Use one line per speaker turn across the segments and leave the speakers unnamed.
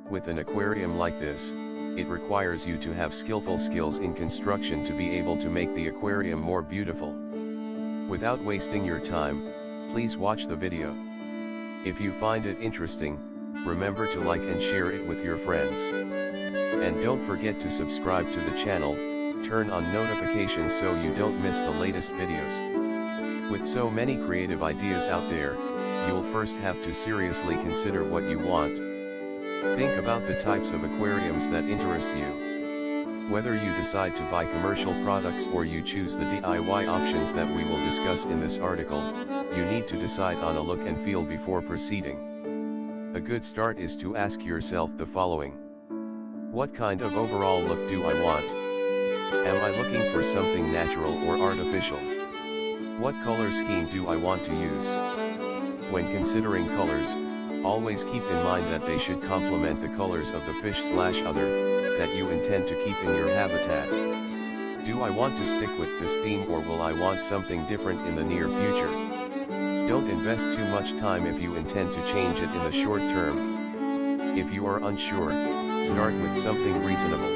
With an aquarium like this, it requires you to have skillful skills in construction to be able to make the aquarium more beautiful. Without wasting your time, please watch the video. If you find it interesting, remember to like and share it with your friends. And don't forget to subscribe to the channel, turn on notifications so you don't miss the latest videos. With so many creative ideas out there, you'll first have to seriously consider what you want. Think about the types of aquariums that interest you. Whether you decide to buy commercial products or you choose the DIY options that we will discuss in this article, you need to decide on a look and feel before proceeding. A good start is to ask yourself the following. What kind of overall look do I want? Am I looking for something natural or artificial? What color scheme do I want to use? When considering colors, always keep in mind that they should complement the colors of the fish/other that you intend to keep in your habitat. Do I want to stick with this theme or will I want something different in the near future? Don't invest too much time if you intend to change it in the short term. If you are unsure, start with something reasonable.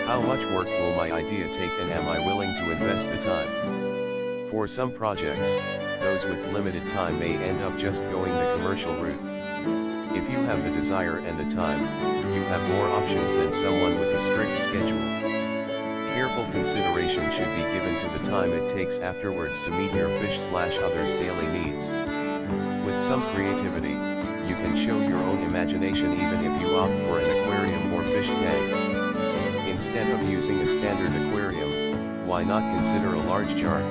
How much work will my idea take and am I willing to invest the time? For some projects, those with limited time may end up just going the commercial route. If you have the desire and the time, you have more options than someone with a strict schedule. Careful consideration should be given to the time it takes afterwards to meet your fish/others' daily needs. With some creativity, you can show your own imagination even if you opt for an aquarium or fish tank. Instead of using a standard aquarium, why not consider a large jar?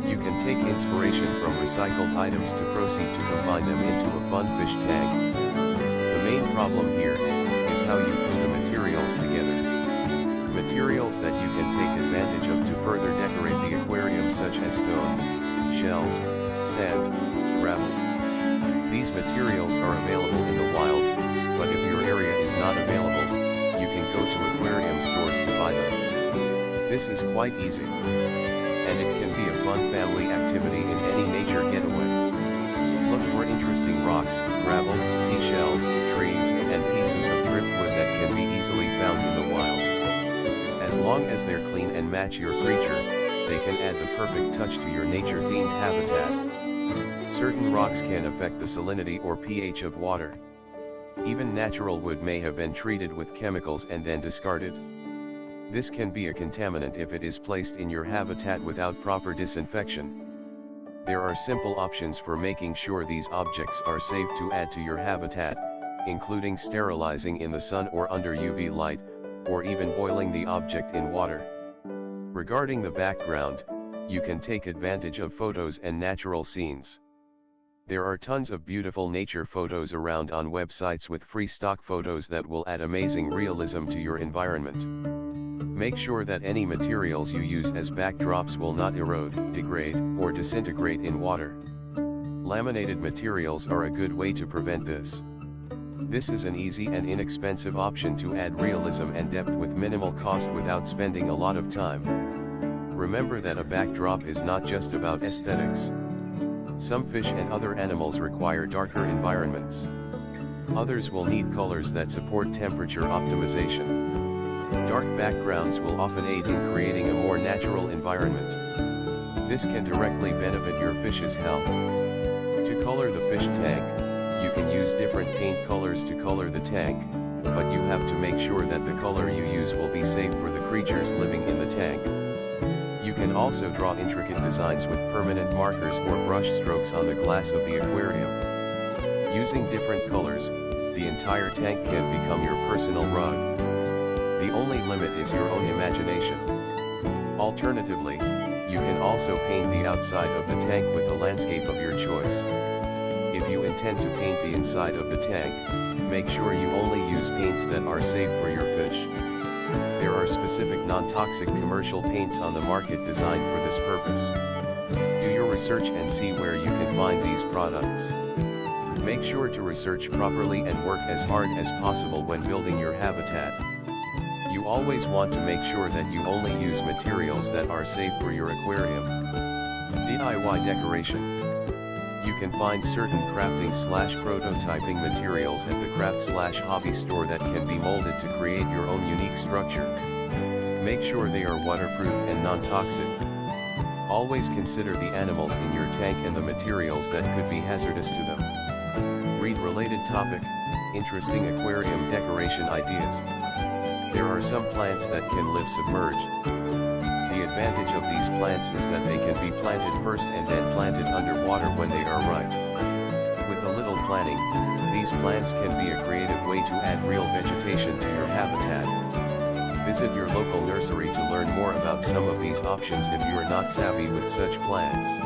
You can take inspiration from recycled items to proceed to combine them into a fun fish tank. The main problem here is how you put the materials together. Materials that you can take advantage of to further decorate the aquarium such as stones, shells, sand, gravel. These materials are available in the wild, but if your area is not available, you can go to aquarium stores to buy them. This is quite easy. And it can be a fun family activity in any nature getaway. Look for interesting rocks, gravel, seashells, trees, and pieces of driftwood that can be easily found in the wild. As long as they're clean and match your creature, they can add the perfect touch to your nature-themed habitat. Certain rocks can affect the salinity or pH of water. Even natural wood may have been treated with chemicals and then discarded. This can be a contaminant if it is placed in your habitat without proper disinfection. There are simple options for making sure these objects are safe to add to your habitat, including sterilizing in the sun or under UV light, or even boiling the object in water. Regarding the background, you can take advantage of photos and natural scenes. There are tons of beautiful nature photos around on websites with free stock photos that will add amazing realism to your environment. Make sure that any materials you use as backdrops will not erode, degrade, or disintegrate in water. Laminated materials are a good way to prevent this. This is an easy and inexpensive option to add realism and depth with minimal cost without spending a lot of time. Remember that a backdrop is not just about aesthetics. Some fish and other animals require darker environments. Others will need colors that support temperature optimization. Dark backgrounds will often aid in creating a more natural environment. This can directly benefit your fish's health. To color the fish tank, you can use different paint colors to color the tank, but you have to make sure that the color you use will be safe for the creatures living in the tank. You can also draw intricate designs with permanent markers or brush strokes on the glass of the aquarium. Using different colors, the entire tank can become your personal rug. The only limit is your own imagination. Alternatively, you can also paint the outside of the tank with a landscape of your choice. If you intend to paint the inside of the tank, make sure you only use paints that are safe for your fish. There are specific non-toxic commercial paints on the market designed for this purpose. Do your research and see where you can find these products. Make sure to research properly and work as hard as possible when building your habitat. You always want to make sure that you only use materials that are safe for your aquarium. DIY decoration. You can find certain crafting/prototyping materials at the craft/hobby store that can be molded to create your own unique structure. Make sure they are waterproof and non-toxic. Always consider the animals in your tank and the materials that could be hazardous to them. Read related topic, interesting aquarium decoration ideas. There are some plants that can live submerged. The advantage of these plants is that they can be planted first and then planted underwater when they are ripe. With a little planning, these plants can be a creative way to add real vegetation to your habitat. Visit your local nursery to learn more about some of these options if you are not savvy with such plants.